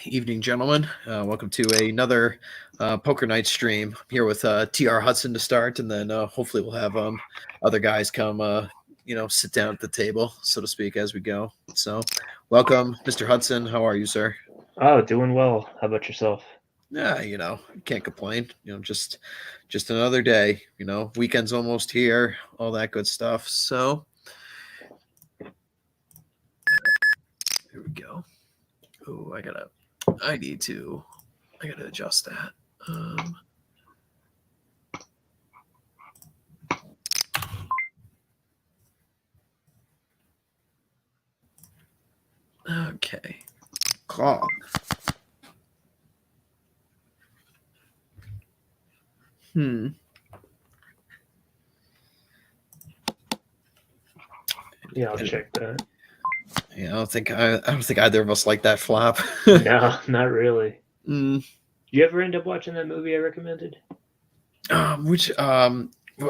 Evening, gentlemen. Welcome to another poker night stream. I'm here with TR Hudson to start, and then hopefully we'll have other guys come, sit down at the table, so to speak, as we go. So, welcome, Mr. Hudson. How are you, sir? Oh, doing well. How about yourself? Can't complain. Just another day. Weekend's almost here. All that good stuff. So, here we go. Oh, I gotta adjust that. Okay. Call. Yeah, I'll check that. Yeah, I don't think either of us like that flop. No, not really. Mm, You ever end up watching that movie I recommended? which well,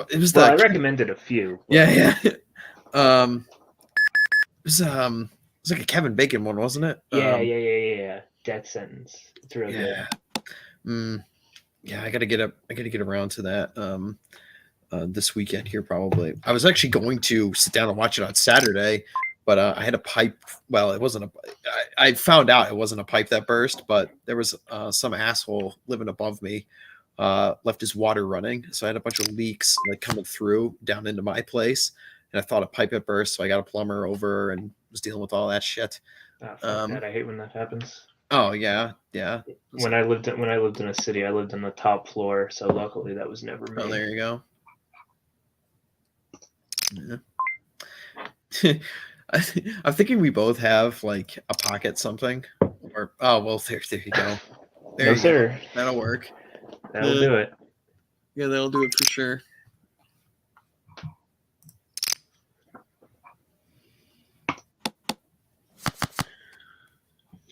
it was Well, the I recommended a few. yeah. It was like a Kevin Bacon one, wasn't it? Yeah. Death Sentence. It's real good. Yeah. Mm, yeah, I gotta get around to that this weekend here probably. I was actually going to sit down and watch it on Saturday, but I had a pipe. Well, it wasn't a. I found out it wasn't a pipe that burst, but there was some asshole living above me left his water running, so I had a bunch of leaks like coming through down into my place, and I thought a pipe had burst, so I got a plumber over and was dealing with all that shit. Oh, fuck that. I hate when that happens. Oh yeah. When I lived in a city, I lived on the top floor, so luckily that was never me. Oh, there you go. Yeah. I'm thinking we both have like a pocket something, or oh well, there you go. There No, you sir. go. That'll work. That'll do it. Yeah, that'll do it for sure.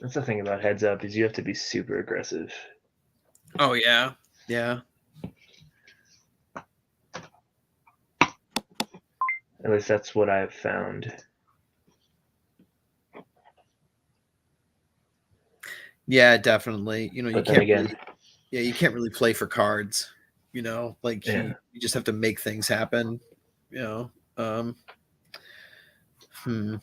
That's the thing about heads up is you have to be super aggressive. Oh yeah. At least that's what I've found. Yeah, definitely. You But can't again, really, yeah, you can't really play for cards. Like yeah. you just have to make things happen. You know. Hmm.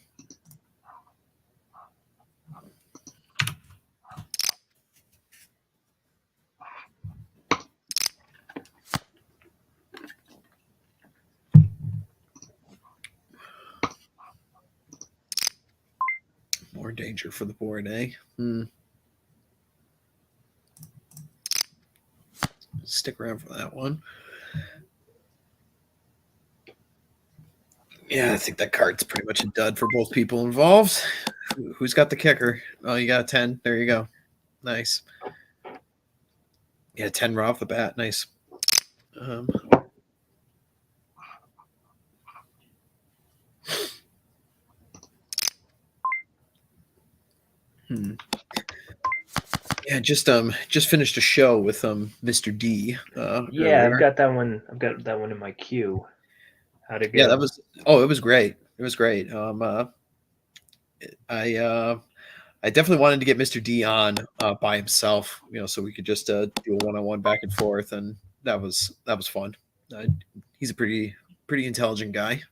More danger for the board, eh? Stick around for that one. Yeah, I think that card's pretty much a dud for both people involved. Who's got the kicker? Oh, you got a 10. There you go. Nice. Yeah, 10 right off the bat. Nice. Yeah, just finished a show with Mr. D. Yeah, Earlier. I've got that one. I've got that one in my queue. How'd it go? Yeah, it was great. It was great. I definitely wanted to get Mr. D on by himself, so we could just do a one-on-one back and forth, and that was fun. He's a pretty intelligent guy.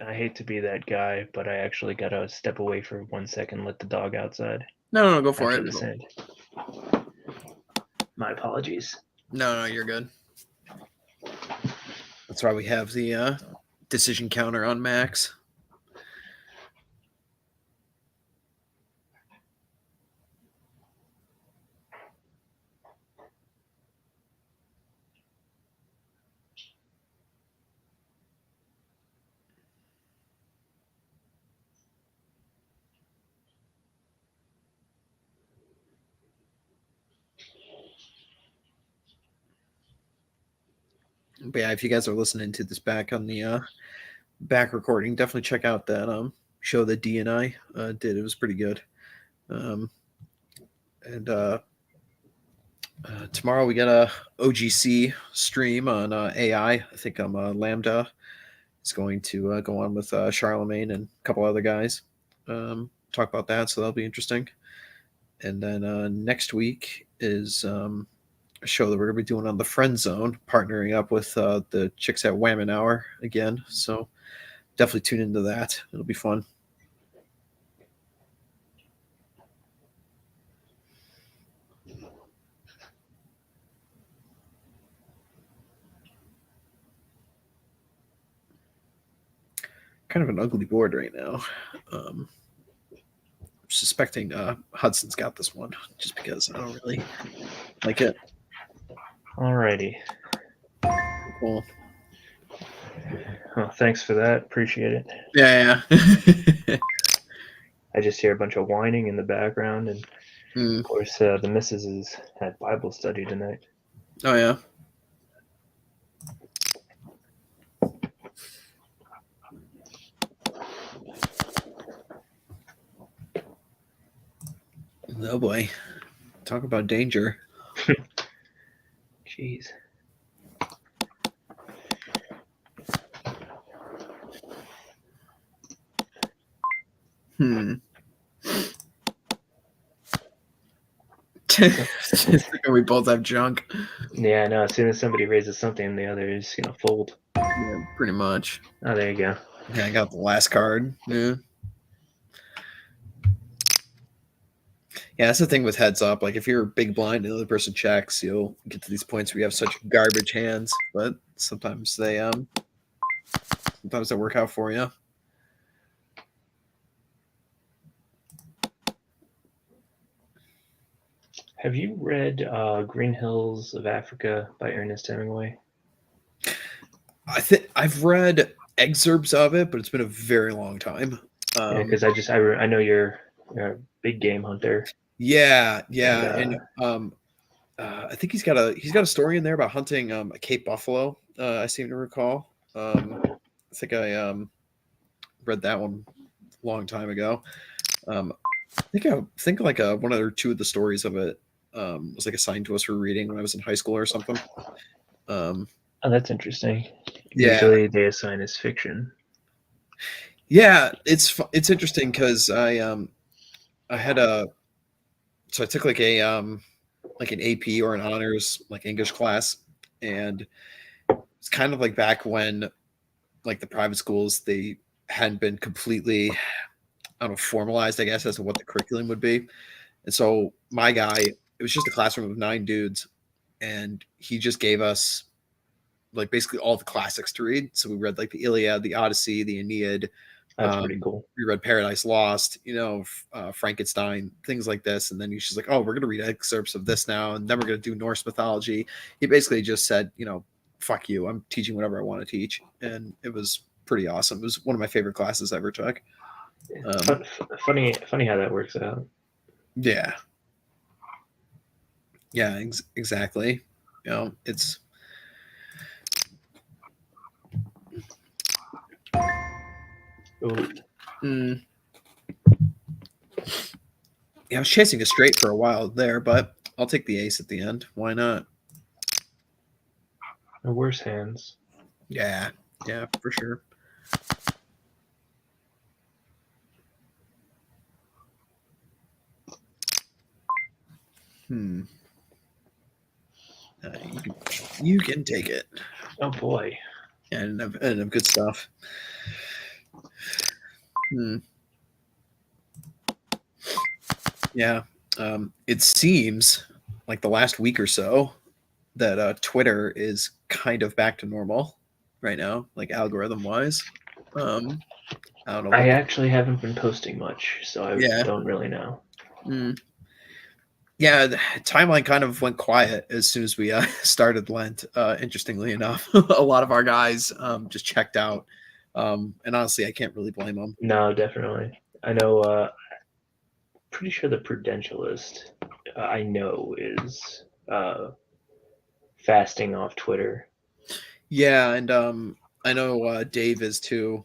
I hate to be that guy, but I actually gotta step away for 1 second, let the dog outside. No, go for it. My apologies. No, you're good. That's why we have the decision counter on Max. But yeah, if you guys are listening to this back on the back recording, definitely check out that show that D and I did. It was pretty good. And tomorrow we got a OGC stream on AI. I think Lambda is going to go on with Charlemagne and a couple other guys. Talk about that, so that'll be interesting. And then next week is a show that we're going to be doing on the Friend Zone, partnering up with the Chicks at Whammon Hour again. So definitely tune into that. It'll be fun. Kind of an ugly board right now. Suspecting Hudson's got this one just because I don't really like it. Alrighty. Cool. Oh, thanks for that. Appreciate it. Yeah. I just hear a bunch of whining in the background, and of course, the missus is at Bible study tonight. Oh yeah. Oh boy. Talk about danger. Jeez. We both have junk. Yeah, I know. As soon as somebody raises something, the other is gonna fold. Yeah, pretty much. Oh, there you go. Yeah, I got the last card. Yeah. Yeah, that's the thing with heads up. Like if you're big blind and the other person checks, you'll get to these points where you have such garbage hands. But sometimes they work out for you. Have you read Green Hills of Africa by Ernest Hemingway? I think I've read excerpts of it, but it's been a very long time. Yeah, because I know you're a big game hunter. Yeah, and I think he's got a story in there about hunting a Cape buffalo. I seem to recall. I think I read that one a long time ago. I think like one or two of the stories of it was like assigned to us for reading when I was in high school or something. Oh, that's interesting. Yeah. Usually they assign as fiction. Yeah, it's interesting because I took like an AP or an honors like English class, and it's kind of like back when like the private schools, they hadn't been completely, I don't know, formalized, I guess, as to what the curriculum would be. And so my guy, it was just a classroom of 9 dudes, and he just gave us like basically all the classics to read. So we read like the Iliad, the Odyssey, the Aeneid. That's pretty cool. We read Paradise Lost, Frankenstein, things like this. And then he's just like, oh, we're going to read excerpts of this now. And then we're going to do Norse mythology. He basically just said, fuck you. I'm teaching whatever I want to teach. And it was pretty awesome. It was one of my favorite classes I ever took. Funny how that works out. Yeah. Yeah, exactly. It's... Yeah, I was chasing a straight for a while there, but I'll take the ace at the end. Why not? The worse hands. Yeah, for sure. You can take it. Oh boy. And of good stuff. Yeah. It seems like the last week or so that Twitter is kind of back to normal right now, like algorithm wise. I don't know. I actually haven't been posting much, so I don't really know. Yeah, the timeline kind of went quiet as soon as we started Lent. Interestingly enough, a lot of our guys just checked out. And honestly, I can't really blame them. No, definitely. I know. Pretty sure the Prudentialist I know is fasting off Twitter. Yeah, and I know Dave is too.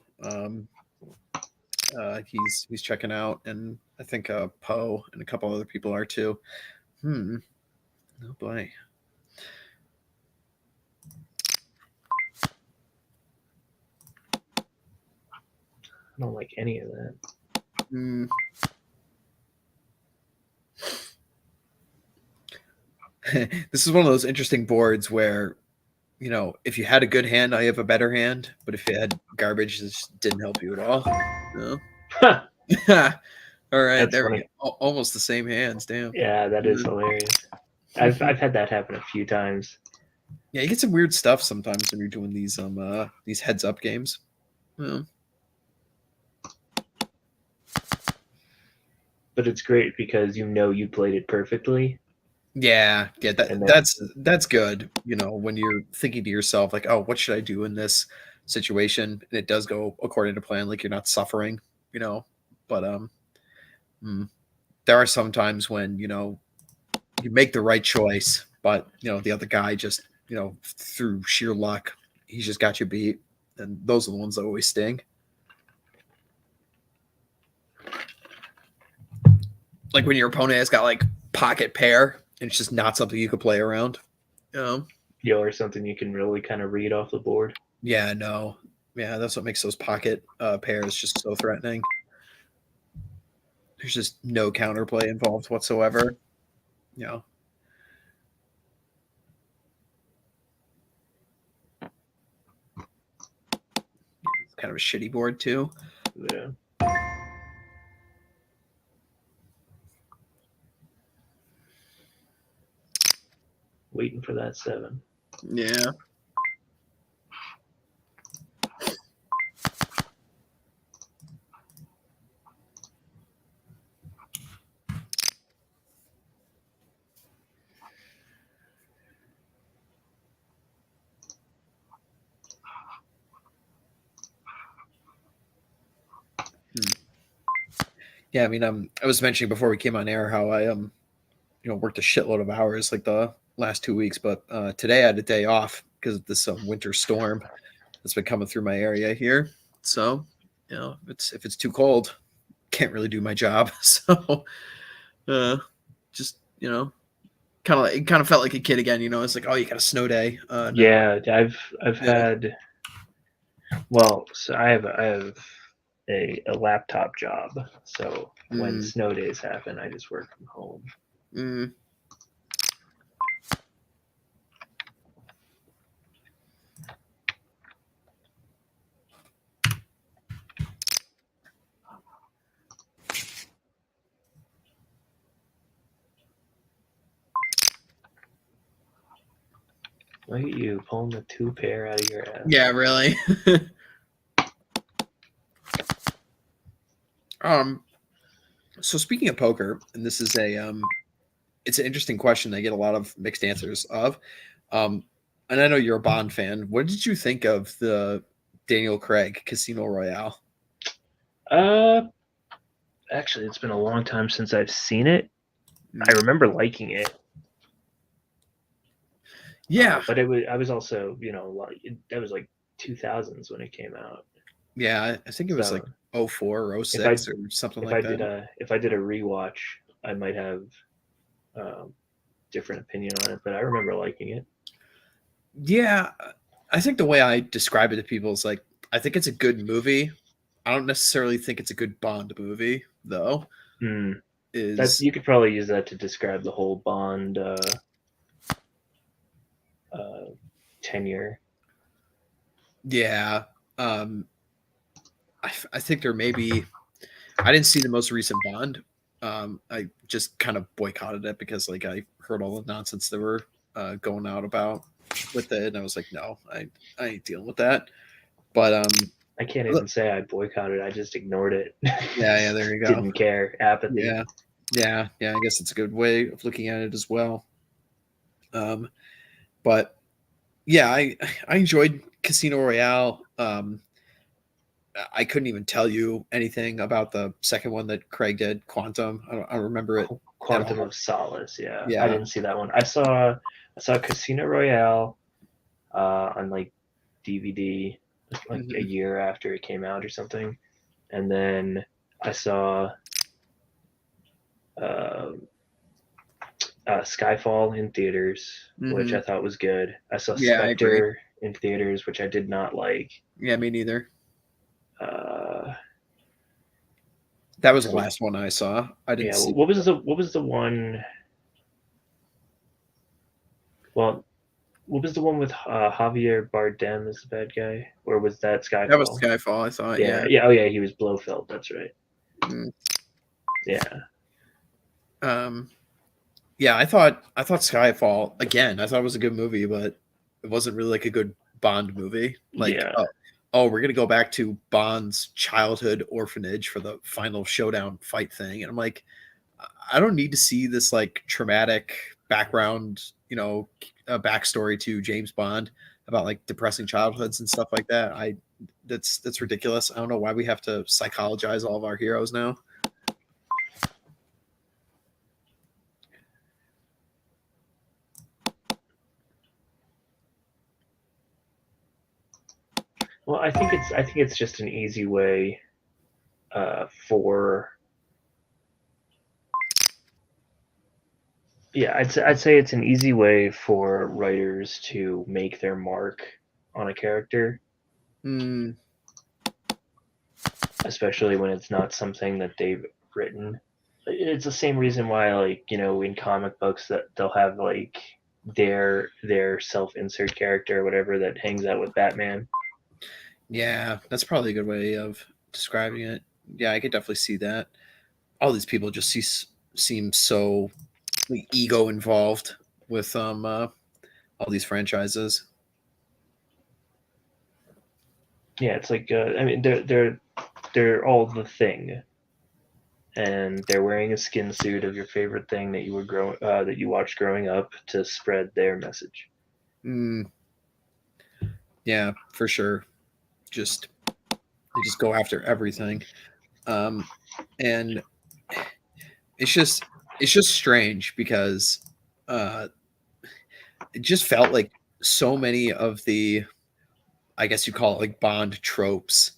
He's checking out, and I think Poe and a couple other people are too. Oh boy. I don't like any of that. Hmm. This is one of those interesting boards where, if you had a good hand, now you have a better hand. But if you had garbage, this didn't help you at all. No. All right, That's there we funny. go. Almost the same hands. Damn. Yeah, that is Mhm. hilarious. I've had that happen a few times. Yeah, you get some weird stuff sometimes when you're doing these heads up games. Yeah. But it's great because you played it perfectly, Yeah, and then that's good. When you're thinking to yourself like, "Oh, what should I do in this situation?" and it does go according to plan, like you're not suffering, you know. But mm, there are some times when you make the right choice, but the other guy just through sheer luck, he's just got you beat, and those are the ones that always sting. Like when your opponent has got like pocket pair, and it's just not something you could play around. Um, or something you can really kind of read off the board. yeah, no, yeah, that's what makes those pocket pairs just so threatening. There's just no counterplay involved whatsoever. You know, it's kind of a shitty board too. Yeah. Waiting for that 7. Yeah. Yeah, I mean, I was mentioning before we came on air how I worked a shitload of hours like the last 2 weeks, but today I had a day off because of this winter storm that's been coming through my area here. So, if it's too cold, can't really do my job. So, just it kind of felt like a kid again. It's like, oh, you got a snow day. No, Yeah, I've yeah, had. Well, so I have a laptop job, so when mm, snow days happen, I just work from home. mm. Look at you pulling the 2 pair out of your ass. Yeah, really. um. So speaking of poker, and this is it's an interesting question. I get a lot of mixed answers of. Um, and I know you're a Bond fan. What did you think of the Daniel Craig Casino Royale? Uh, Actually, it's been a long time since I've seen it. I remember liking it. Yeah, But I was also, that was like 2000s when it came out. yeah. I think it was like So 04 or if I 06 or something if like I that. did a rewatch, I might have um, different opinion on it. But I remember liking it. Yeah, I think the way I describe it to people is like I think it's a good movie. I don't necessarily think it's a good Bond movie, though. Hmm. That Is you could probably use that to describe the whole Bond uh, tenure. Yeah. Um, I think there may be. I didn't see the most recent Bond. I just kind of boycotted it because like I heard all the nonsense they were going out about with it, and I was like, no, I ain't dealing with that. But I can't even say I boycotted. I just ignored it. yeah, there you go. Didn't care. Apathy. Yeah, yeah. I guess it's a good way of looking at it as well. Um, but yeah, I enjoyed Casino Royale. I couldn't even tell you anything about the second one that Craig did, Quantum. I don't remember it at Quantum all. of Solace. Yeah, I Yeah. didn't see that one. I saw Casino Royale on like DVD like a Mhm. year after it came out or something, and then I saw uh, Skyfall in theaters, which Hmm. I thought was good. I saw Yeah, I agree. Spectre in theaters, which I did not like. Yeah, me neither. Uh, That was the last one I saw. I didn't yeah, see. what was the one? Well, what was the one with Javier Bardem as the bad guy, or was that That was Skyfall? Skyfall. I thought. Yeah, Yeah. yeah, oh yeah, he was Blofeld. That's right. Mm. Yeah, Um. Yeah, I thought Skyfall again. I thought it was a good movie, but it wasn't really like a good Bond movie. Like, yeah, oh, we're gonna go back to Bond's childhood orphanage for the final showdown fight thing, and I'm like, I don't need to see this like traumatic background, backstory to James Bond about like depressing childhoods and stuff like that. That's ridiculous. I don't know why we have to psychologize all of our heroes now. well, I think it's just an easy way for yeah, I'd say it's an easy way for writers to make their mark on a character, Mm, especially when it's not something that they've written. It's the same reason why, like, in comic books that they'll have like their self-insert character or whatever that hangs out with Batman. yeah, that's probably a good way of describing it. Yeah, I could definitely see that. All these people just seem so like, ego involved with all these franchises. Yeah, it's like I mean they're all the Thing, and they're wearing a skin suit of your favorite thing that that you watched growing up to spread their message. Mm, yeah, for sure. Just they just go after everything. Um, and it's just strange because uh, it just felt like so many of the, I guess you call it like Bond tropes,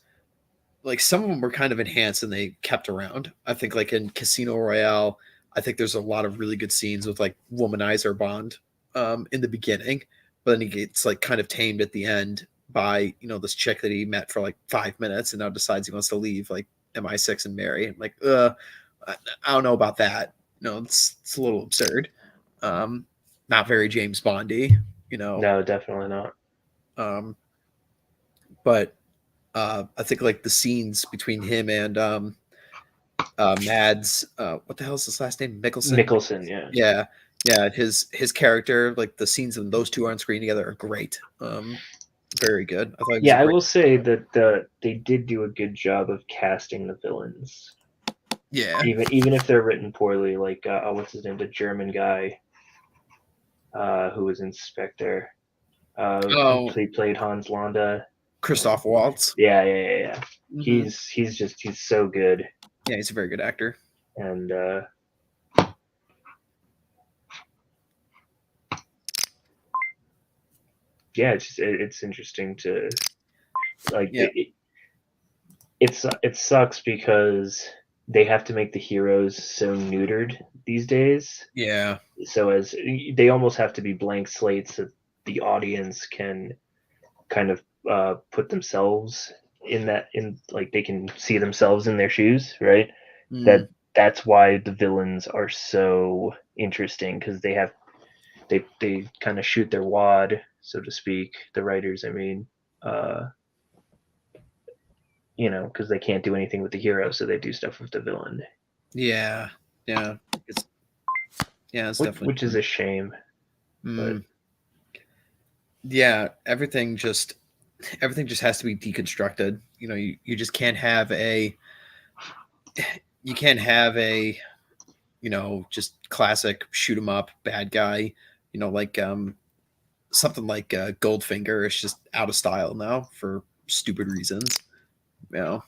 like some of them were kind of enhanced and they kept around. I think like in Casino Royale, I think there's a lot of really good scenes with like womanizer Bond in the beginning, but then he gets like kind of tamed at the end by this chick that he met for like 5 minutes and now decides he wants to leave like MI6 and marry. I'm like, I don't know about that. No, it's a little absurd. Um, not very James Bondy, you know. No, definitely not. Um, but I think like the scenes between him and Mads, what the hell is his last name? Mickelson. Nicholson, yeah. Yeah, yeah. His character, like the scenes of those two on screen together, are great. Very good. I thought he was a Yeah, I great. will say that they did do a good job of casting the villains, Yeah. even if they're written poorly. Like what's his name, the German guy who was Inspector, who Oh, played Hans Landa. Christoph Waltz. Yeah, yeah, yeah, yeah. Hmm. He's so good, Yeah, he's a very good actor. and yeah, it's interesting to like Yeah, it sucks because they have to make the heroes so neutered these days. yeah, So as they almost have to be blank slates that the audience can kind of put themselves in like they can see themselves in their shoes, right? mm, That's why the villains are so interesting because they kind of shoot their wad, so to speak. The writers, I mean, uh, because they can't do anything with the hero, so they do stuff with the villain, yeah, yeah. It's it's definitely which is true. a shame. But Mm, yeah, everything just has to be deconstructed. You just can't have a just classic shoot 'em up bad guy. Like something like Goldfinger is just out of style now for stupid reasons. You know,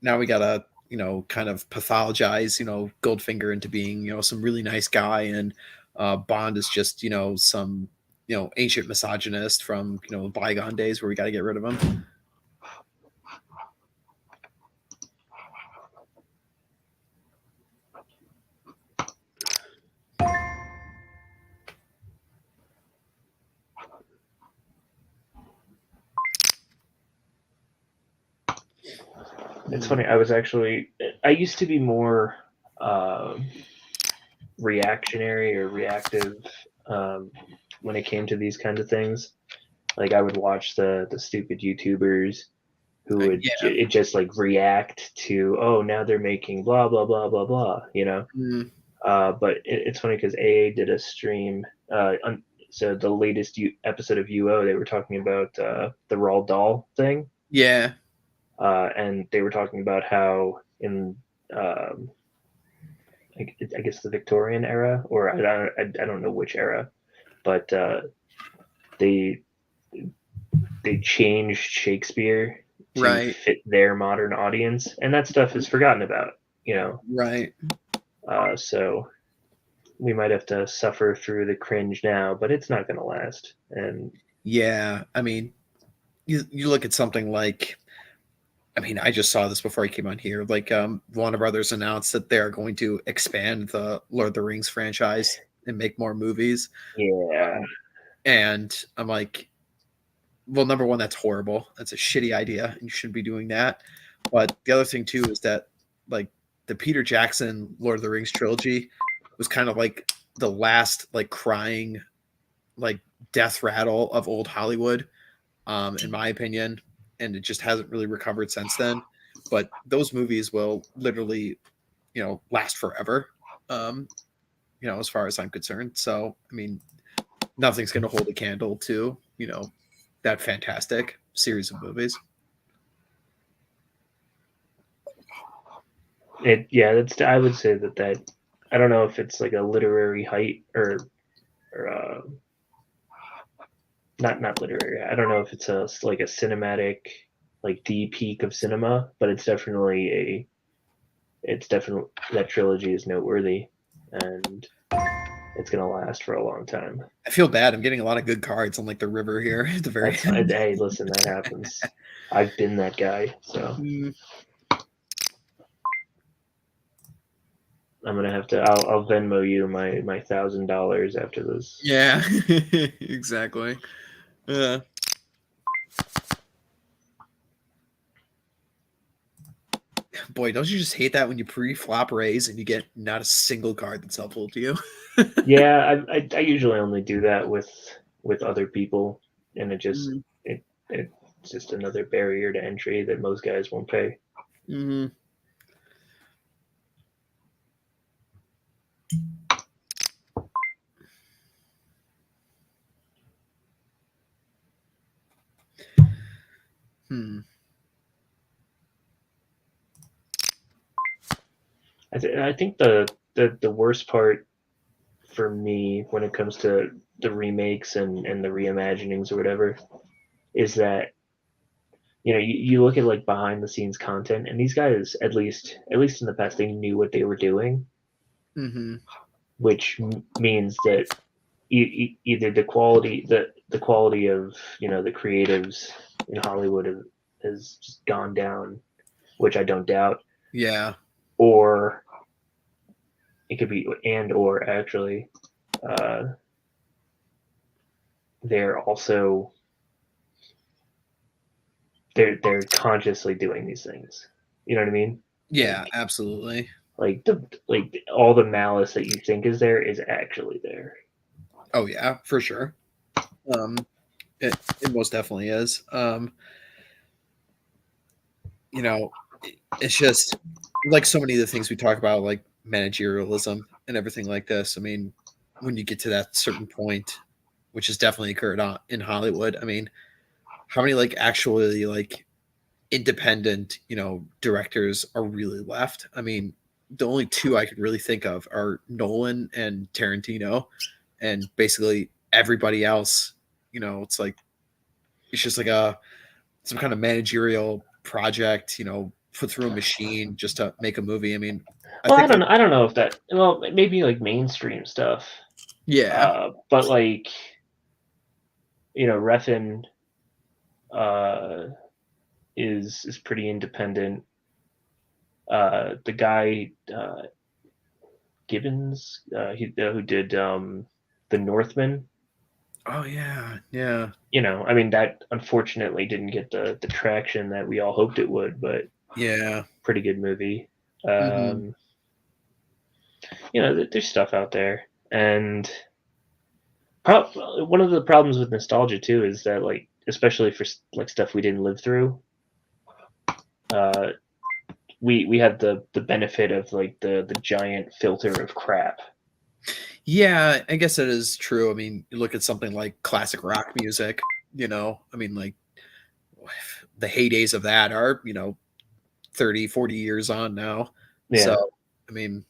now we gotta kind of pathologize Goldfinger into being some really nice guy, and Bond is just some ancient misogynist from bygone days where we got to get rid of him. It's funny. I used to be more reactionary or reactive when it came to these kinds of things. Like I would watch the stupid YouTubers who would Yeah. just like react to, oh, now they're making blah blah blah blah blah, you know. Mm, But it's funny because AA did a stream. So the latest episode of UO, they were talking about the Roald Dahl thing, yeah. and they were talking about how in um, I guess the Victorian era, or I don't know which era, but they they changed Shakespeare to Right. fit their modern audience, and that stuff is forgotten about, you know. Right. So we might have to suffer through the cringe now, but it's not going to last. And Yeah. I mean, you look at something like, I mean, I just saw this before I came on here. Like, Warner Brothers announced that they're going to expand the Lord of the Rings franchise and make more movies. yeah, And I'm like, well, number one, that's horrible. That's a shitty idea, and you shouldn't be doing that. But the other thing too is that, like, the Peter Jackson Lord of the Rings trilogy was kind of like the last like crying, like death rattle of old Hollywood, in my opinion, and it just hasn't really recovered since then. But those movies will literally, last forever. Um, as far as I'm concerned. So, I mean, nothing's going to hold a candle to, that fantastic series of movies. that's, I would say that I don't know if it's like a literary height or not literary. I don't know if it's like a cinematic, like the peak of cinema, but it's definitely that trilogy is noteworthy, and it's gonna last for a long time. I feel bad. I'm getting a lot of good cards on like the river here at the very That's end. hey, listen, that happens. I've been that guy, so I'm gonna have to. I'll Venmo you my $1,000 after this. Yeah, exactly. Boy, don't you just hate that when you pre-flop raise and you get not a single card that's helpful to you? Yeah, I usually only do that with other people, and it's just another barrier to entry that most guys won't pay. Mm-hmm. I think the worst part for me when it comes to the remakes and the reimaginings or whatever is that you look at like behind the scenes content, and these guys, at least in the past, they knew what they were doing, Mm-hmm. which means that either the quality of the creatives in Hollywood has just gone down, which I don't doubt, Yeah. or it could be or actually they're also they're consciously doing these things. You know what I mean? Yeah, absolutely. Like all the malice that you think is there is actually there. Oh yeah, for sure. It most definitely is. It's just like so many of the things we talk about, like managerialism and everything like this. I mean, when you get to that certain point, which has definitely occurred in Hollywood, I mean, how many like actually like independent, directors are really left? I mean, the only two I could really think of are Nolan and Tarantino, and basically everybody else, it's like it's just like some kind of managerial project, put through a machine just to make a movie. I mean, I don't know if that. Well, maybe like mainstream stuff. Yeah. But like, Refn is pretty independent. The guy Gibbons, who did the Northman. Oh yeah, yeah. I mean, that unfortunately didn't get the traction that we all hoped it would, but Yeah. Pretty good movie. Hmm. Um, there's stuff out there, and one of the problems with nostalgia too is that, like, especially for like stuff we didn't live through, uh, we had the benefit of like the giant filter of crap. Yeah, I guess that is true. I mean, you look at something like classic rock music, I mean, like the heydays of that are, 30, 40 years on now. So, Yeah, I mean,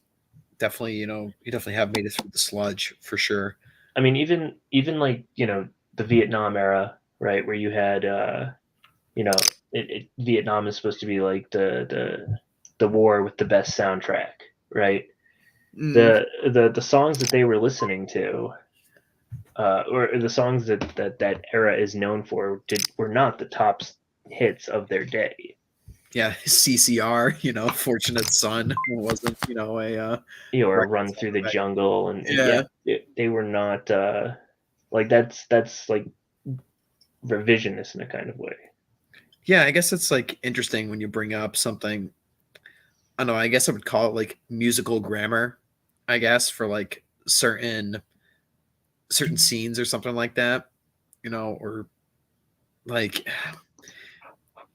definitely, you definitely have made it through the sludge for sure. I mean, even like the Vietnam era, right, where you had Vietnam is supposed to be like the war with the best soundtrack, right? Mm, The songs that they were listening to, or the songs that era is known for, were not the top hits of their day. yeah, CCR, Fortunate Son wasn't, Or record Run song Through the back. Jungle, and yeah, Yeah. they were not like that's like revisionist in a kind of way. Yeah, I guess it's like interesting when you bring up something. I don't know, I guess I would call it like musical grammar, I guess, for like certain scenes or something like that, or like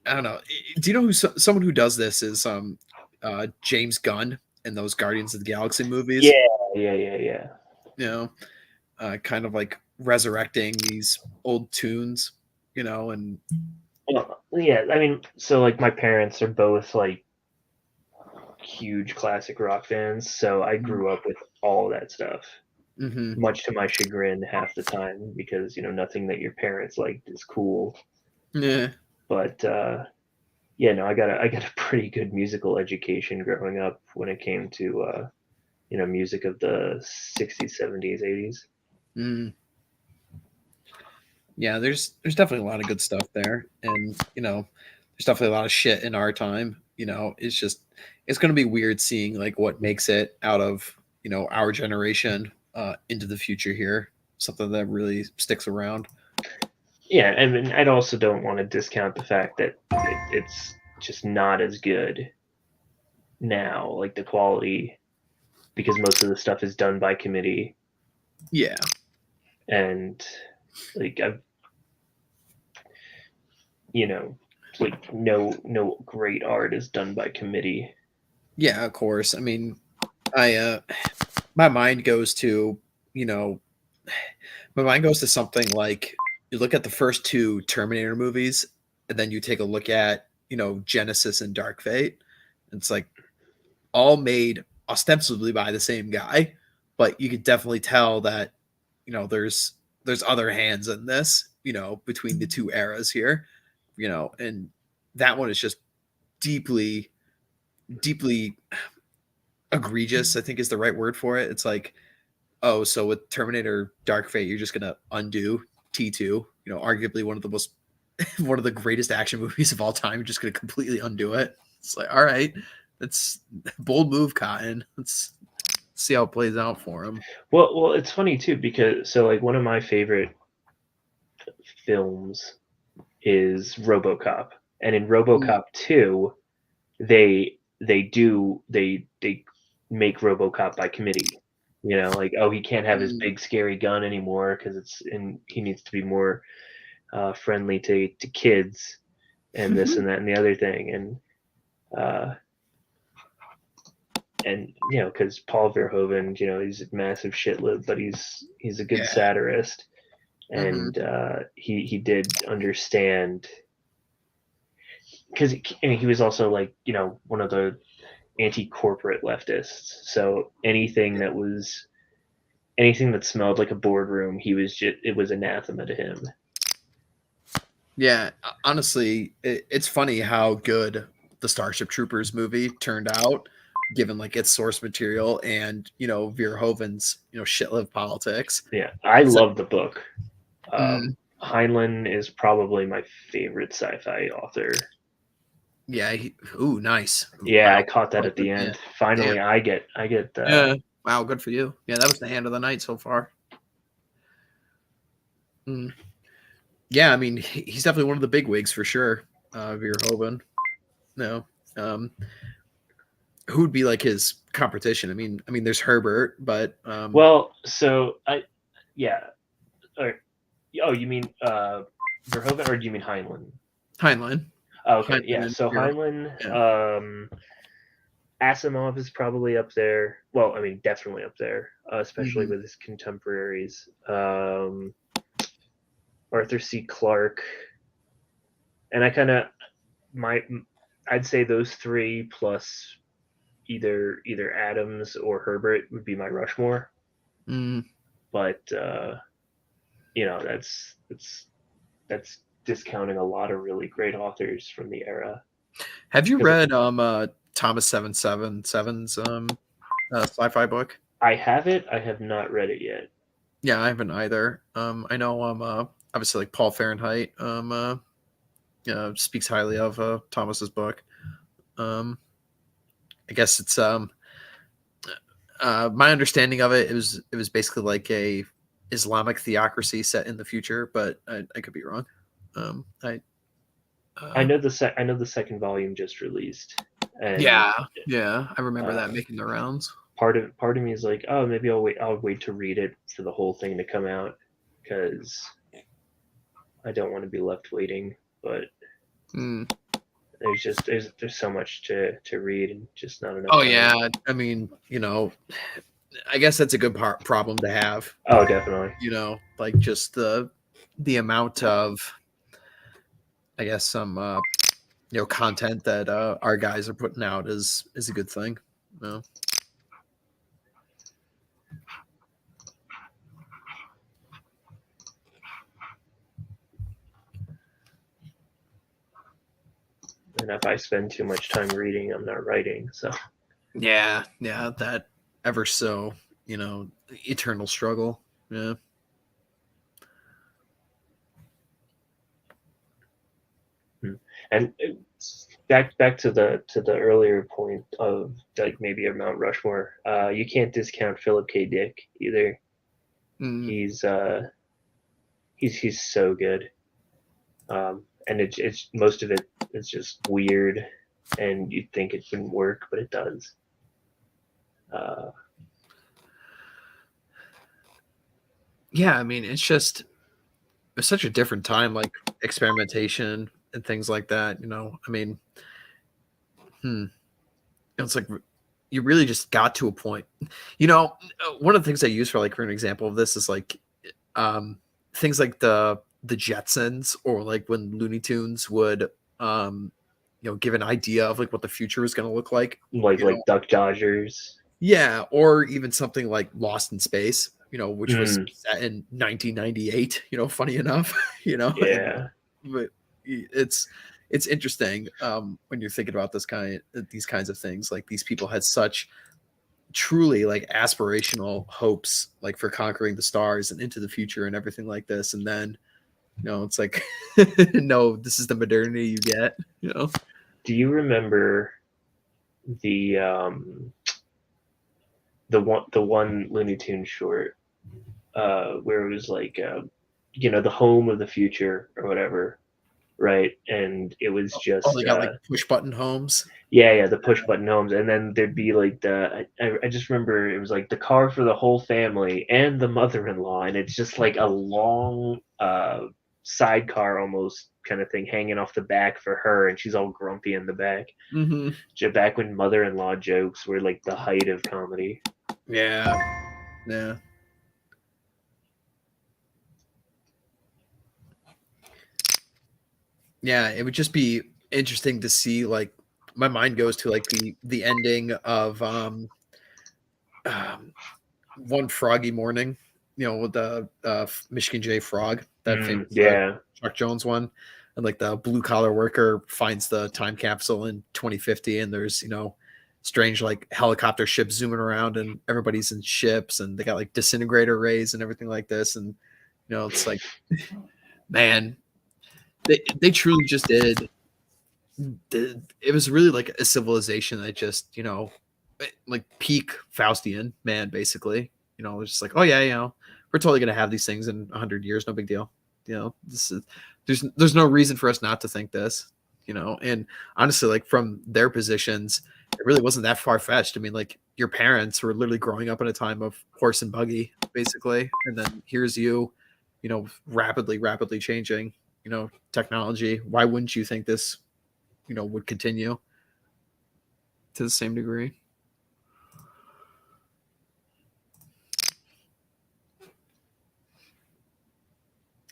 I don't know. Do you know who someone who does this is James Gunn in those Guardians of the Galaxy Yeah, movies, yeah. you know, kind of like resurrecting these old tunes, and Well, yeah, I mean, so like my parents are both like huge classic rock fans, so I grew up with all that stuff. mm-hmm. Much to my chagrin, half the time, because nothing that your parents liked is cool. Yeah. But yeah, no, I got a pretty good musical education growing up when it came to music of the '60s, '70s, '80s. Mm. Yeah, there's definitely a lot of good stuff there, and there's definitely a lot of shit in our time. It's going to be weird seeing like what makes it out of our generation into the future here, something that really sticks around. Yeah, and I also don't want to discount the fact that it's just not as good now, like the quality, because most of the stuff is done by committee, Yeah, and like I've you know like no great art is done by committee. yeah, of course. I mean, I my mind goes to you know my mind goes to something like you look at the first two Terminator movies, and then you take a look at Genesis and Dark Fate. It's like all made ostensibly by the same guy, but you could definitely tell that there's other hands in this, between the two eras here, and that one is just deeply, deeply egregious, I think is the right word for it. It's like, oh, so with Terminator Dark Fate, you're just gonna undo T2, arguably one of the most one of the greatest action movies of all time. You're just gonna completely undo it. It's like, all right, that's bold move, Cotton. Let's see how it plays out for him. Well, it's funny too, because so like one of my favorite films is RoboCop, and in Mm, RoboCop 2, they make RoboCop by committee. Like, oh, he can't have his mm, big scary gun anymore because he needs to be more friendly to kids, and this and that and the other thing, uh, and because Paul Verhoeven, he's a massive shitlib, but he's a good yeah. satirist, Hmm. and he did understand, because he was also like one of the anti-corporate leftists. So anything that smelled like a boardroom, it was anathema to him. Yeah. Honestly, it's funny how good the Starship Troopers movie turned out, given like its source material and Verhoeven's shit-live politics. Yeah, I So, love the book. mm, Heinlein is probably my favorite sci-fi author. yeah. Ooh, nice. Yeah, I Wow. caught that Well at done. the Yeah. end. Damn. Finally, I get Yeah. Wow. Good for you. Yeah, that was the hand of the night so far. Mm. Yeah, I mean, he's definitely one of the big wigs for sure. Verhoeven. No. Um, who would be like his competition? I mean, there's Herbert, but Well, so yeah. Or, oh, you mean Verhoeven, or do you mean Heinlein? Heinlein, Oh, okay, Heinlein yeah. and So Shiro. Heinlein, Yeah. Asimov is probably up there. Well, I mean, definitely up there, especially Hmm. with his contemporaries. Arthur C. Clarke, and I kind of my I'd say those three plus either Adams or Herbert would be my Rushmore. Mm. But that's discounting a lot of really great authors from the era. Have you Because read Thomas 777's sci-fi book? I have it, I have not read it yet. Yeah, I haven't either. I know obviously like Paul Fahrenheit speaks highly of Thomas's book. Um, I guess it's my understanding of it, it was basically like a Islamic theocracy set in the future, but I could be wrong. I I know the second volume just released, and Yeah, yeah, I remember uh, that making the rounds. part of me is like, oh, maybe I'll wait to read it for the whole thing to come out, because I don't want to be left waiting. But Mm. there's so much to read and just not enough Oh time. yeah, I mean, I guess that's a good problem to have. Oh, definitely. Like just the amount of, I guess, some content that our guys are putting out is a good thing. You know? And if I spend too much time reading, I'm not writing. So Yeah, yeah, that ever so eternal struggle. Yeah. and back to the earlier point of like maybe a Mount Rushmore. You can't discount Philip K. Dick either. Mm. He's so good, and it's most of it is just weird, and you'd think it wouldn't work, but it does. Uh, Yeah, I mean, it's such a different time, like experimentation and things like that. I mean, hmm. It's like you really just got to a point. One of the things I use for an example of this is like um, things like the Jetsons, or like when Looney Tunes would give an idea of like what the future is going to look like. like Duck Dodgers. Yeah, or even something like Lost in Space, which was Mm, set in 1998. Funny enough, and yeah. but it's interesting when you're thinking about these kinds of things. Like these people had such truly like aspirational hopes, like for conquering the stars and into the future and everything like this, and then it's like no, this is the modernity you get. Do you remember the um, the one Looney Tunes short, where it was like the home of the future or whatever, right? And it was Oh, just they got like push button homes. yeah, the push button homes, and then there'd be like I just remember it was like the car for the whole family and the mother-in-law, and it's just like a long sidecar almost kind of thing hanging off the back for her, and she's all grumpy in the back. Mm-hmm. Back when mother-in-law jokes were like the height of comedy. Yeah, yeah. Yeah, it would just be interesting to see. Like my mind goes to like the ending of um One Froggy Morning, with the Michigan J Frog, that famous Yeah. Chuck Jones one. And like the blue collar worker finds the time capsule in 2050, and there's strange like helicopter ships zooming around, and everybody's in ships, and they got like disintegrator rays and everything like this. And it's like, man, they truly just it was really like a civilization that just like peak Faustian man, basically. It was just like, oh yeah, we're totally gonna have these things in 100 years, no big deal. This is there's no reason for us not to think this. you know. And honestly, like from their positions, it really wasn't that far fetched. I mean, like your parents were literally growing up in a time of horse and buggy, basically, and then here's you, you know, rapidly changing, you know, technology. Why wouldn't you think this, you know, would continue to the same degree?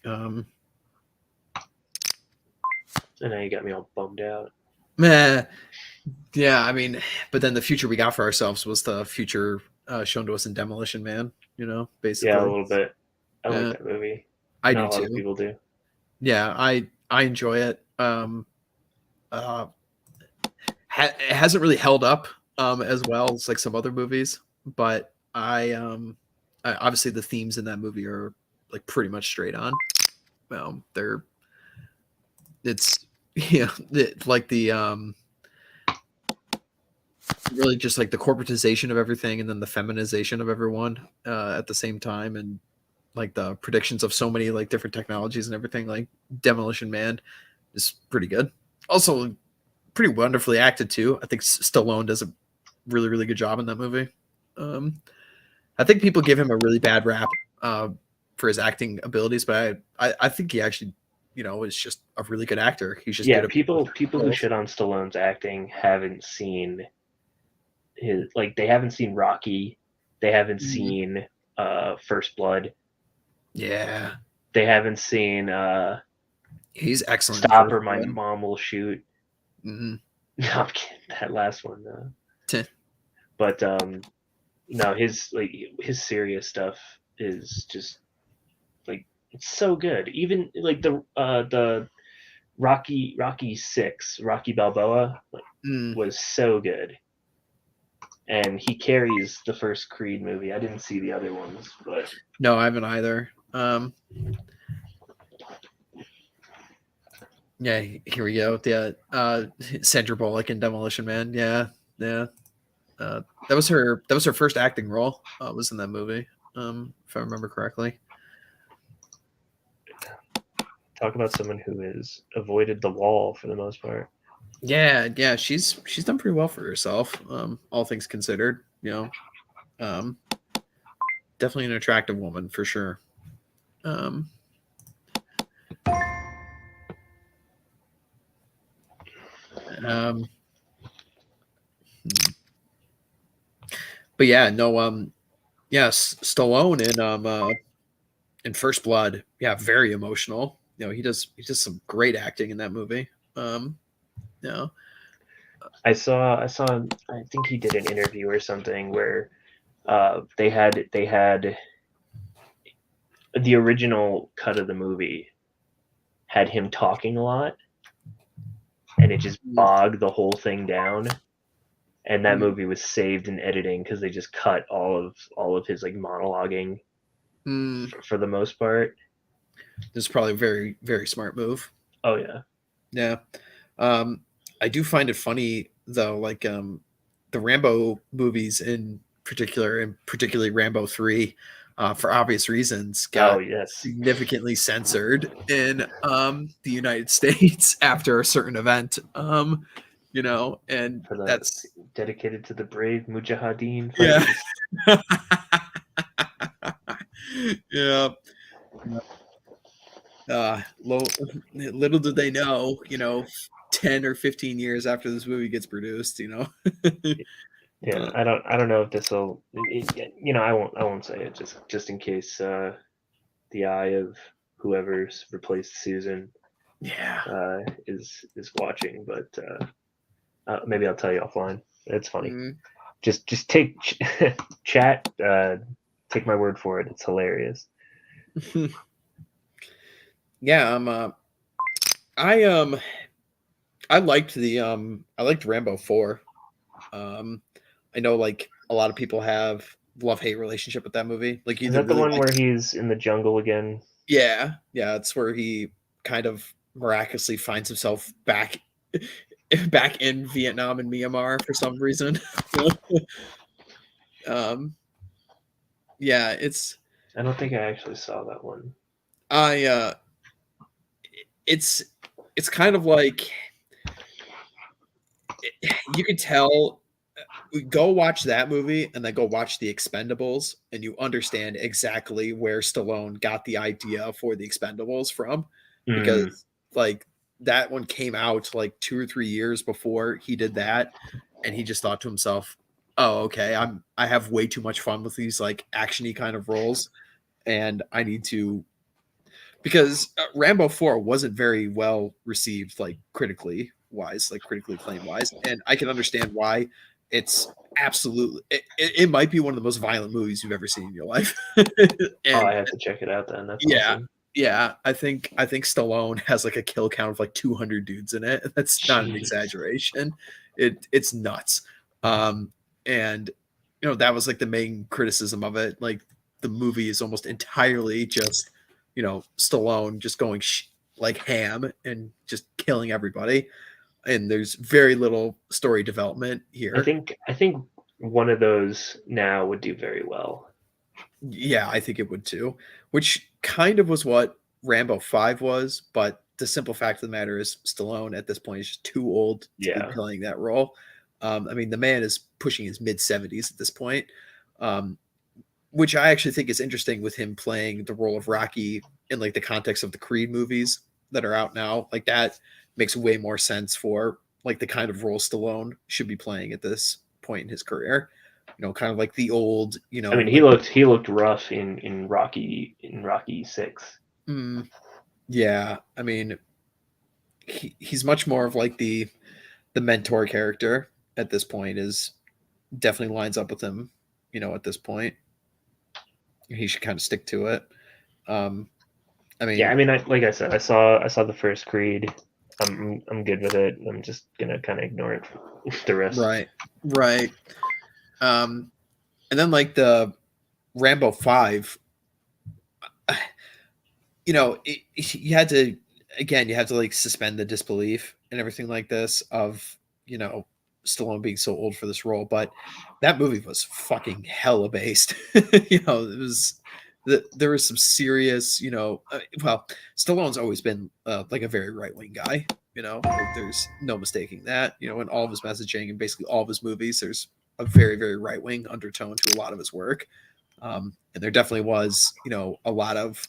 Um, And now you got me all bummed out. Meh. Yeah, I mean, but then the future we got for ourselves was the future shown to us in Demolition Man, you know, Yeah, a basically. little bit. I like Yeah, that movie. I Not do a lot of too. people do. Yeah, I enjoy it. Uh, it hasn't really held up as well as like some other movies, but obviously the themes in that movie are like pretty much straight on. They're it's yeah, like the really just like the corporatization of everything and then the feminization of everyone at the same time, and like the predictions of so many like different technologies and everything. Like Demolition Man is pretty good. Also, pretty wonderfully acted too. I think Stallone does a really good job in that movie. Um, I think people give him a really bad rap for his acting abilities, but I think he actually, you know, is just a really good actor. He's just Yeah, good at people who roles. shit on Stallone's acting haven't seen they haven't seen Rocky, they haven't Mhm. seen First Blood, Yeah, they haven't seen he's excellent in Stop First or My Blood. Mom Will Shoot. Mhm. No, I'm kidding. That last one, Teh. but no, his serious stuff is just like it's so good. Even like the Rocky Six, Rocky Balboa, like, Mm. was so good, and he carries the first Creed movie. I didn't see the other ones, but No, I haven't either. Yeah, here we go. Yeah, Sandra Bullock in Demolition Man. Yeah, yeah. That was her. That was her first acting role. Was in that movie. If I remember correctly. talk about someone who has avoided the wall for the most part. Yeah, yeah. She's done pretty well for herself. All things considered, you know. Um, definitely an attractive woman for sure. Um, um, but yeah, no. Yes, Stallone in First Blood. Yeah, very emotional. You know, he does some great acting in that movie. You know, I saw I think he did an interview or something where they had the original cut of the movie had him talking a lot, and it just bogged the whole thing down. And that movie was saved in editing because they just cut all of his like monologuing mm, for the most part. this is probably a very smart move. Oh yeah, Yeah. Um, I do find it funny though, like the Rambo movies in particular, and particularly Rambo 3, for obvious reasons, oh got yes, significantly censored in the United States after a certain event. You know, and for the that's dedicated to the brave Mujahideen yeah. fighters. Yeah. Little did they know, you know, 10 or 15 years after this movie gets produced, you know. Yeah, uh, I don't know if this will, I won't say it just in case the eye of whoever's replaced Susan yeah. is watching, but maybe I'll tell you offline. It's funny. Mm. Just take chat. Take my word for it. It's hilarious. Yeah, I I liked I liked Rambo 4. Um I know like a lot of people have love-hate relationship with that movie. Like Is either that the really one like where he's in the jungle again? yeah, yeah, it's where he kind of miraculously finds himself back in Vietnam and Myanmar for some reason. um yeah, I don't think I actually saw that one. I it's it's kind of like you could tell. Go watch that movie and then go watch The Expendables, and you understand exactly where Stallone got the idea for The Expendables from, Mm, because like that one came out like 2 or 3 years before he did that, and he just thought to himself, "Oh, okay, I have way too much fun with these like actiony kind of roles, and I need to." Because Rambo 4 wasn't very well received, like critically acclaimed wise, and I can understand why. It's absolutely it might be one of the most violent movies you've ever seen in your life. oh, I And have to check it out then. That's yeah, awesome. yeah, I think Stallone has like a kill count of like 200 dudes in it. That's not an Jeez. exaggeration. It's nuts. Um, and that was like the main criticism of it. Like the movie is almost entirely just Stallone just going like ham and just killing everybody, and there's very little story development here. I think one of those now would do very well. Yeah, I think it would too, which kind of was what Rambo 5 was, but the simple fact of the matter is Stallone at this point is just too old to be Yeah. playing that role. I mean, the man is pushing his mid 70s at this point, um, which I actually think is interesting with him playing the role of Rocky in like the context of the Creed movies that are out now. Like that makes way more sense for like the kind of role Stallone should be playing at this point in his career. Kind of like the old, I mean, like he looked rough in Rocky 6. mm, yeah, I mean, he's much more of like the mentor character at this point. Is definitely lines up with him. At this point, he should kind of stick to it. Um, I Yeah, mean, I mean, like I said, I saw the first Creed. I'm good with it. I'm just gonna kind of ignore it the rest. right, right. Um, and then like the Rambo 5, you had to again, you have to like suspend the disbelief and everything like this of Stallone being so old for this role, but that movie was fucking hella based. It was there was some serious, well, Stallone's always been like a very right wing guy. Like, there's no mistaking that. In all of his messaging and basically all of his movies, there's a very very right wing undertone to a lot of his work, and there definitely was a lot of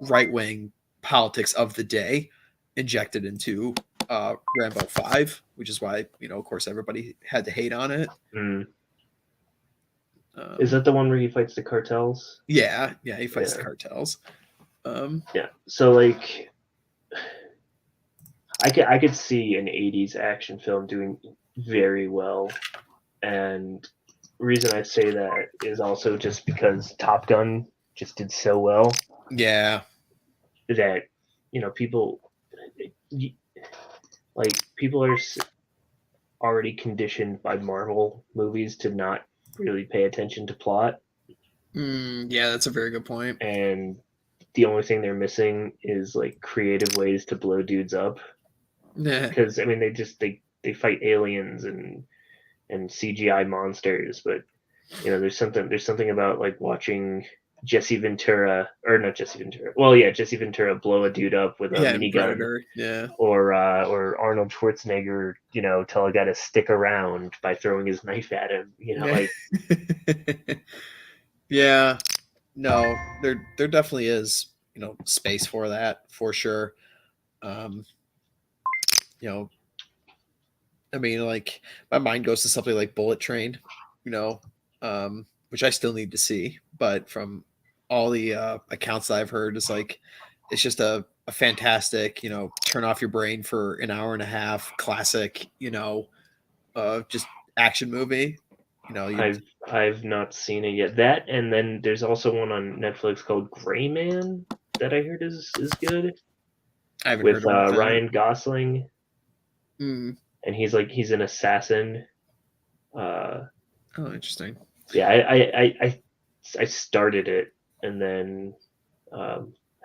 right wing politics of the day injected into Rambo 5, which is why, of course, everybody had to hate on it. Mm. Is Um, that the one where he fights the cartels? yeah, yeah, he fights the Yeah, cartels. Um, yeah. So like, I could see an '80s action film doing very well, and reason I say that is also just because Top Gun just did so well yeah, that people like people are already conditioned by Marvel movies to not really pay attention to plot, yeah, that's a very good point. and the only thing they're missing is like creative ways to blow dudes up. Yeah, Because I mean, they fight aliens and CGI monsters, but there's something about like watching Jesse Ventura, or not Jesse Ventura. Well, yeah, Jesse Ventura blow a dude up with a yeah, minigun, Predator. Yeah, or Arnold Schwarzenegger, tell a guy to stick around by throwing his knife at him. yeah, Like yeah. No, there definitely is space for that for sure. Um, you know, I mean, like my mind goes to something like Bullet Train, you know, which I still need to see, but from all the accounts that I've heard, is like it's just a fantastic, turn off your brain for an hour and a half, classic, just action movie. You I've not seen it yet. That, and then there's also one on Netflix called Gray Man that I heard is good, I haven't heard with about that. Ryan Gosling, Mm. and he's an assassin. Uh, Oh, interesting. yeah, I started it and then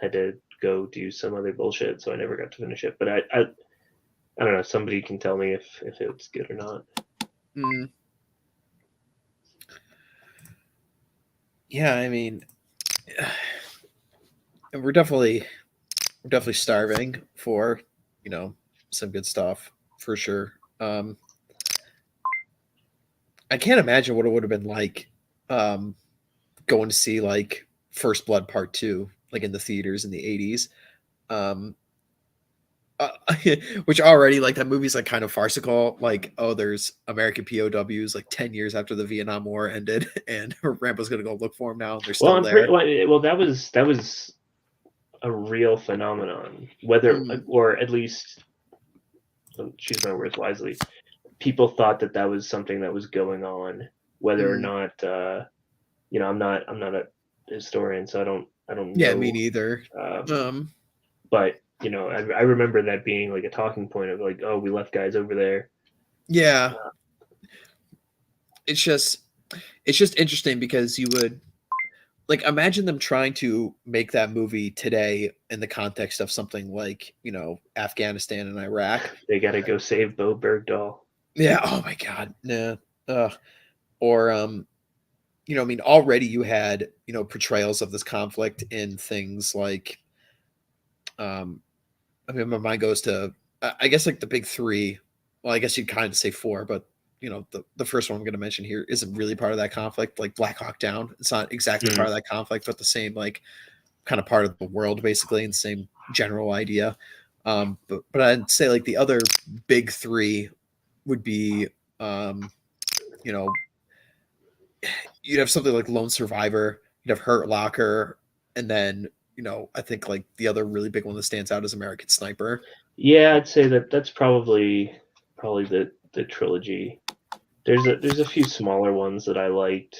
had to go do some other bullshit, so I never got to finish it. But I don't know. Somebody can tell me if it's good or not. Mm. Yeah, I mean, we're definitely starving for some good stuff for sure. I can't imagine what it would have been like um, going to see like First Blood Part Two, like in the theaters in the '80s. Um, uh, which already like that movie's like kind of farcical. Like, oh, there's American POWs like 10 years after the Vietnam War ended, and Rambo's gonna go look for them now. And they're Well, still I'm pretty there. well. That was a real phenomenon, whether Mm, or at least choose my words wisely. People thought that that was something that was going on, whether or mm. not I'm not a historian, so I don't Yeah, me know. neither. Um, Um, but I remember that being like a talking point of like, oh, we left guys over there. yeah, it's just it's just interesting because you would like imagine them trying to make that movie today in the context of something like Afghanistan and Iraq. They got to go save Bo Bergdahl. Yeah. Oh my God. Nah. Or I mean, already you had portrayals of this conflict in things like I mean, my mind goes to I guess like the big three. Well, I guess you'd kind of say four, but the first one I'm going to mention here isn't really part of that conflict. Like Black Hawk Down, it's not exactly part Mm. of that conflict, but the same like kind of part of the world basically, and same general idea. But I'd say like the other big three would be um, you know you'd have something like Lone Survivor, you'd have Hurt Locker, and then I think like the other really big one that stands out is American Sniper. Yeah, I'd say that that's probably the trilogy. There's a few smaller ones that I liked.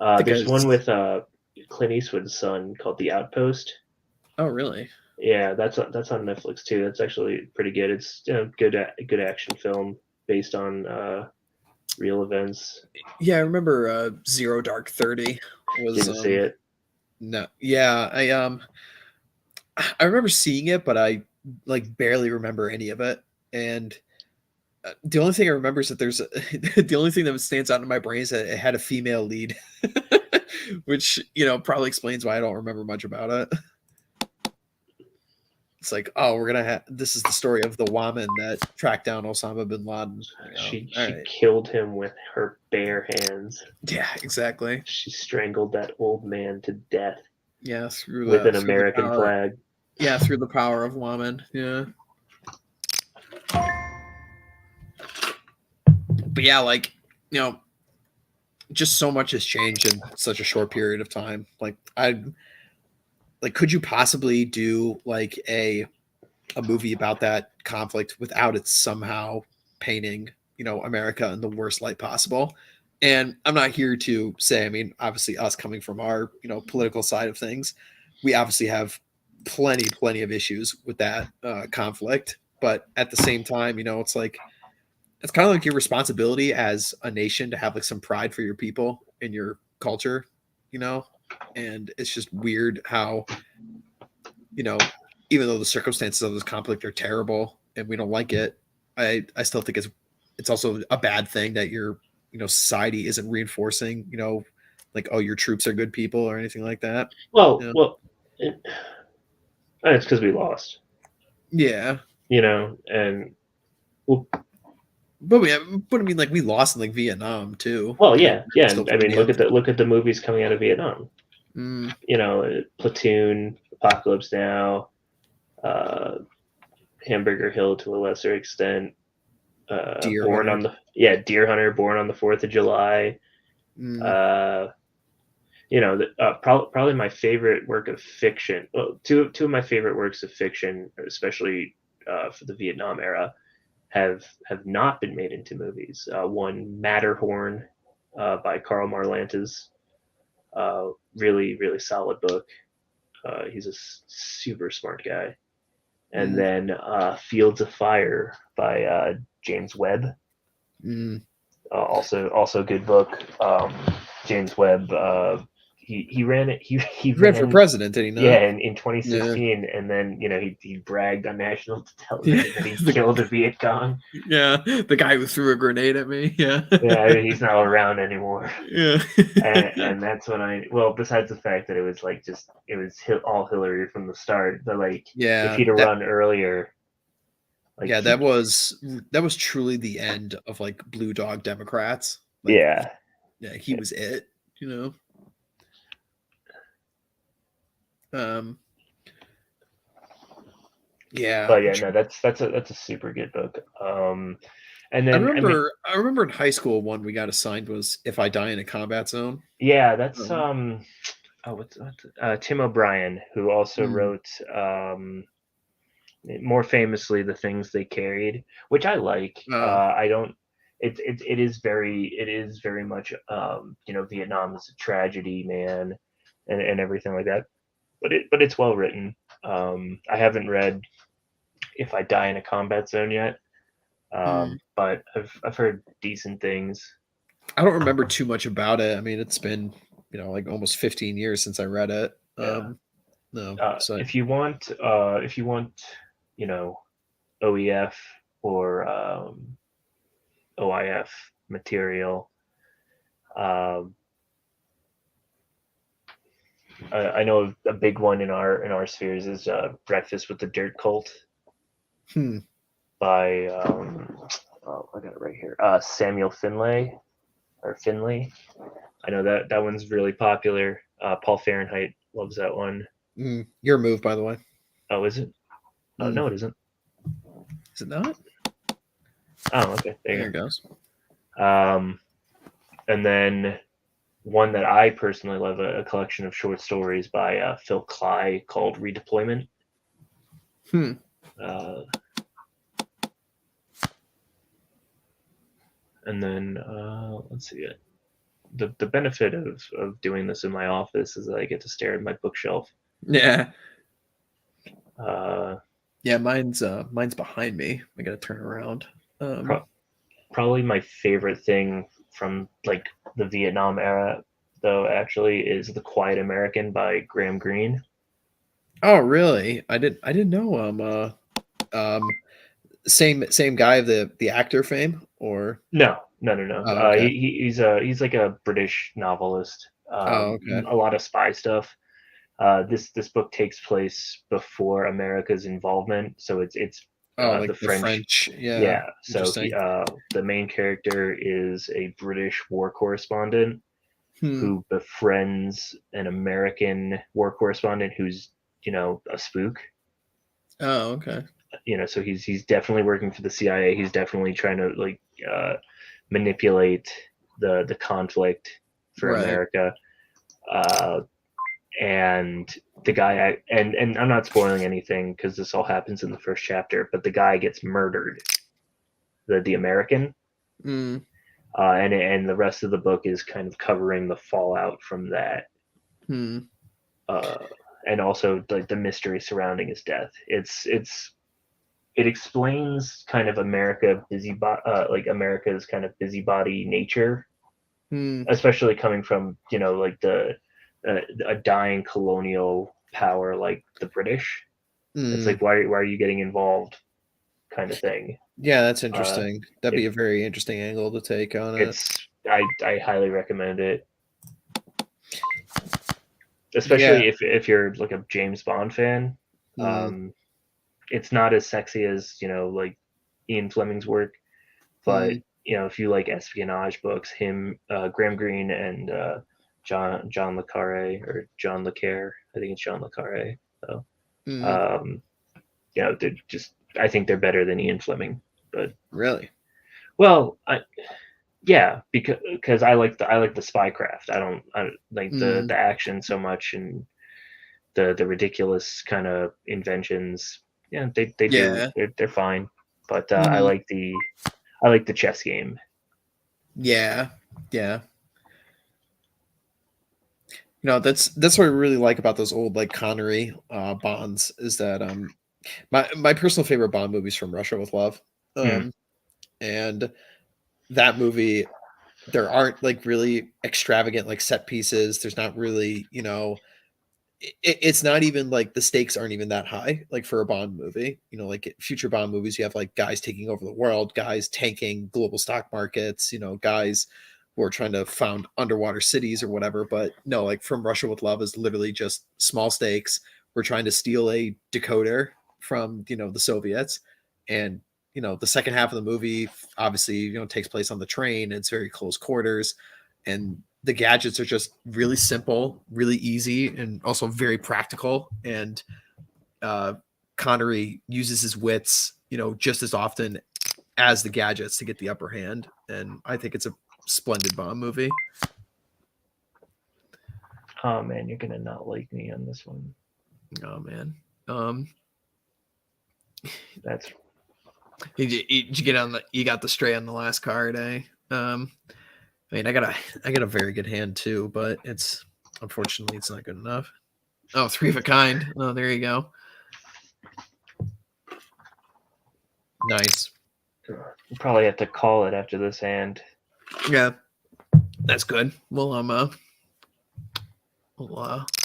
I think There's one as with Clint Eastwood's son called The Outpost. oh really? Yeah, that's on Netflix too. That's actually pretty good. It's good action film based on real events. Yeah, I remember Zero Dark 30 was Didn't see it. no yeah, I remember seeing it, but I like barely remember any of it. And the only thing I remember is that there's the only thing that stands out in my brain is that it had a female lead, which probably explains why I don't remember much about it. It's like, oh, we're gonna have this is the story of the woman that tracked down Osama bin Laden. All She right, killed him with her bare hands. yeah, exactly. She strangled that old man to death Yeah, with an through the American power. flag. Yeah, through the power of woman. Yeah, but yeah, like you know, just so much has changed in such a short period of time. Could you possibly do like a movie about that conflict without it somehow painting America in the worst light possible? And I'm not here to say, I mean, obviously us coming from our political side of things, we obviously have plenty of issues with that conflict, but at the same time, it's like it's kind of like your responsibility as a nation to have like some pride for your people and your culture, you know. And it's just weird how you know even though the circumstances of this conflict are terrible and we don't like it, I still think it's also a bad thing that your society isn't reinforcing like, oh, your troops are good people or anything like that. Well, Yeah, well, it's because we lost, yeah. and well, But I mean, like we lost in like Vietnam too. well, Like yeah, yeah, still and I mean, pretty look at empty. the movies coming out of Vietnam. Mm, Platoon, Apocalypse Now, uh, Hamburger Hill to a lesser extent, Deer Hunter. Deer Hunter, Born on the 4th of July. Mm, Uh, probably my favorite work of fiction. Well, two of my favorite works of fiction, especially for the Vietnam era, have not been made into movies. One, Matterhorn, by Karl Marlantes. Really, really solid book. He's a super smart guy. And mm, then Fields of Fire by James Webb. mm. Also a good book. James Webb. He ran it. He He ran for ran. president, did he Yeah, not? in Yeah. 2016, and then he bragged on national Yeah. television that he The, killed a Viet Cong. yeah. The guy who threw a grenade at me. Yeah. Yeah, I mean, he's not around anymore. Yeah. And that's when besides the fact that it was like just it was all Hillary from the start, but like if Yeah. he'd have run earlier, like Yeah, that was truly the end of like blue dog Democrats. Like, Yeah. yeah, he was it, you know. Um, yeah, But yeah, no, that's a super good book. And I then I mean, remember. I remember in high school one we got assigned was "If I Die in a Combat Zone." yeah, that's Um, oh, what's Tim O'Brien, who also mm, wrote more famously The Things They Carried, which I like. oh, I don't. It is very much Vietnam is a tragedy, man, and everything like that. But it's well written. I haven't read If I Die in a Combat Zone yet, mm. but I've heard decent things. I don't remember too much about it. I mean, it's been like almost 15 years since I read it. Yeah. No, so If you want, you know, OEF or OIF material. Um, I know a big one in our spheres is Breakfast with the Dirt Cult hmm, by oh, I got it right here. Samuel Finlay or Finley. I know that one's really popular. Paul Fahrenheit loves that one. your move, by the way. Oh, is it? Oh Mm, no, it isn't. is it not? Oh, okay. There There you it goes. go. And then one that I personally love, a collection of short stories by Phil Cly called Redeployment. Hmm. Uh, and then let's see it. The benefit of doing this in my office is that I get to stare at my bookshelf. Yeah. Uh, Yeah, mine's behind me. I gotta turn around. Um, pro- Probably my favorite thing from like the Vietnam era, though, actually, is The Quiet American by Graham Greene. oh, really? I didn't know. Um, same guy of the actor fame, or No, no, no, no. oh, okay. He's like a British novelist. Oh, okay. A lot of spy stuff. This book takes place before America's involvement, so it's Oh, the like the French. French. Yeah, Yeah, so interesting. the main character is a British war correspondent Hmm. who befriends an American war correspondent who's a spook. Oh, okay. So he's definitely working for the CIA. He's definitely trying to like manipulate the conflict for Right. America. Uh, and the guy and I'm not spoiling anything because this all happens in the first chapter, but the guy gets murdered, the American, Mm, and the rest of the book is kind of covering the fallout from that, hmm. uh, and also like the mystery surrounding his death. It explains kind of like America's kind of busybody nature, Hmm. especially coming from like a dying colonial power like the British. It's Hmm. like why are you getting involved, kind of thing. Yeah, that's Uh, interesting. That'd be it a very interesting angle to take on it. it's I highly recommend it, Yeah. especially if you're like a James Bond fan. Hmm. Um, it's not as sexy as like Ian Fleming's work, but Hmm. if you like espionage books, Graham Greene and John le Carre or John le Carre, I think it's John le Carre. So Hmm. um, they're just I think they're better than Ian Fleming. But Really? well, yeah, because I like the spycraft. I like the Hmm. the action so much and the ridiculous kind of inventions. Yeah, they do. Yeah. They're fine, but Hmm. I like the chess game. Yeah. Yeah. That's what I really like about those old like Connery Bonds is that my personal favorite Bond movies from Russia with Love. Mm, Um and that movie there aren't like really extravagant like set pieces. There's not really, it's not even like the stakes aren't even that high like for a Bond movie. Like future Bond movies you have like guys taking over the world, guys tanking global stock markets, guys who are trying to found underwater cities or whatever. But no, like From Russia with Love is literally just small stakes. We're trying to steal a decoder from the Soviets, and the second half of the movie obviously, takes place on the train. It's very close quarters, and the gadgets are just really simple, really easy, and also very practical. And Connery uses his wits, just as often as the gadgets to get the upper hand. And I think it's a splendid Bond movie. Oh man, you're gonna not like me on this one. Oh man. That's Did you get on you got the stray on the last card, eh? I mean, I got a very good hand too, but unfortunately it's not good enough. Oh, 3 of a kind. Oh, there you go. Nice. you probably have to call it after this hand. Yeah, that's good. We'll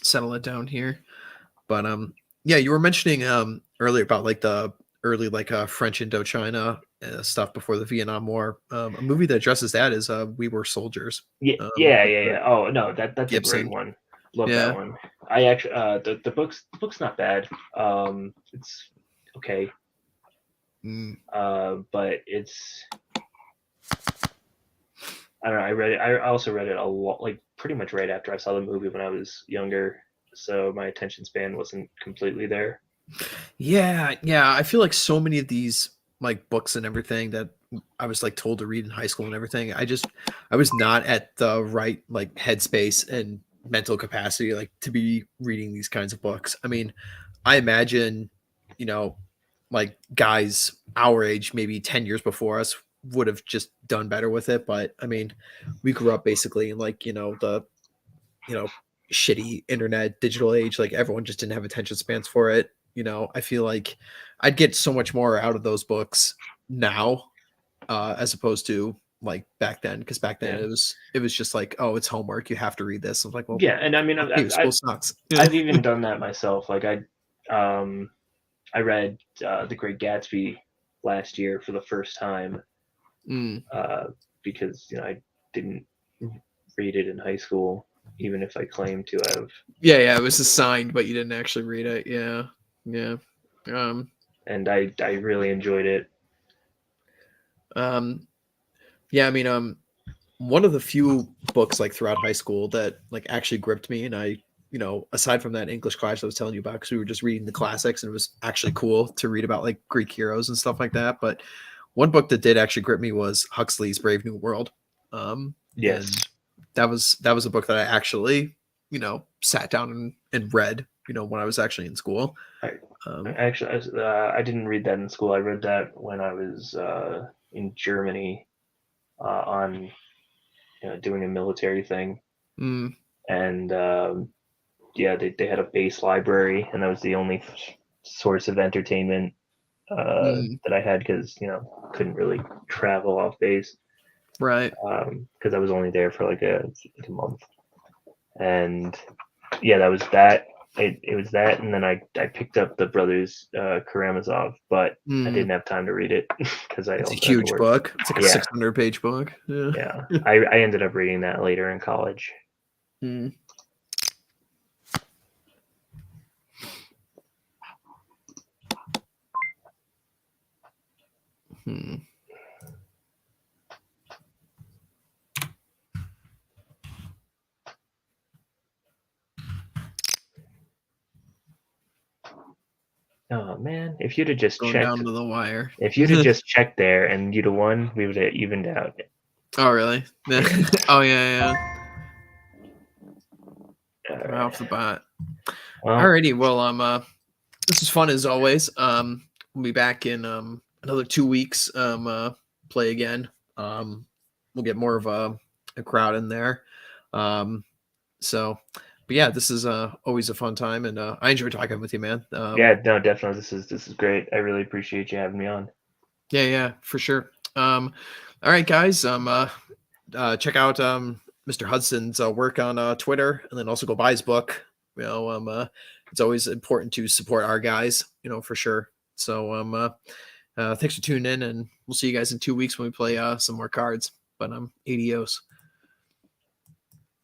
settle it down here. But yeah, you were mentioning earlier about like the early French Indochina stuff before the Vietnam War. A movie that addresses that is We Were Soldiers. Yeah. Oh no, that's Gibson. a great one. Love that one. I actually the book's not bad. It's okay. But it's, I don't know. I read it. I also read it a lot, like pretty much right after I saw the movie when I was younger. So my attention span wasn't completely there. Yeah. I feel like so many of these like books and everything that I was like told to read in high school and everything, I was not at the right like headspace and mental capacity like to be reading these kinds of books. I mean, I imagine, like guys our age, maybe 10 years before us, would have just done better with it. But I mean, we grew up basically in like, the, shitty internet digital age. Like everyone just didn't have attention spans for it. I feel like I'd get so much more out of those books now, as opposed to like back then. Cause back then it was just like, oh, it's homework. You have to read this. I was like, well, yeah. And I mean, school sucks. I've even done that myself. Like I read The Great Gatsby last year for the first time because I didn't read it in high school, even if I claimed to have. Yeah, it was assigned, but you didn't actually read it. Yeah. And I really enjoyed it. Yeah, I mean, one of the few books like throughout high school that like actually gripped me, and I aside from that English class I was telling you about, because we were just reading the classics and it was actually cool to read about like Greek heroes and stuff like that. But one book that did actually grip me was Huxley's Brave New World. Yes, that was a book that I actually, sat down and read, when I was actually in school. I didn't read that in school. I read that when I was in Germany on doing a military thing. And they had a base library, and that was the only source of entertainment that I had, because couldn't really travel off base, right? Because I was only there for like a month, and that was that. It was that, and then I picked up the Brothers Karamazov, but I didn't have time to read it because it's a huge book. It's like a 600-page book. Yeah. I ended up reading that later in college. Oh man, if you'd have just checked down to the wire. If you'd have just checked there and you'd have won, we would have evened out. Oh really? Oh yeah. Right off the bat. Alrighty, well, this is fun as always. We'll be back in another 2 weeks. Play again. We'll get more of a crowd in there. But yeah, this is always a fun time, and I enjoy talking with you, man. Yeah, no, definitely. This is great. I really appreciate you having me on. Yeah, for sure. All right, guys. Check out Mr. Hudson's work on Twitter, and then also go buy his book. It's always important to support our guys, for sure. So thanks for tuning in, and we'll see you guys in 2 weeks when we play some more cards. But adios.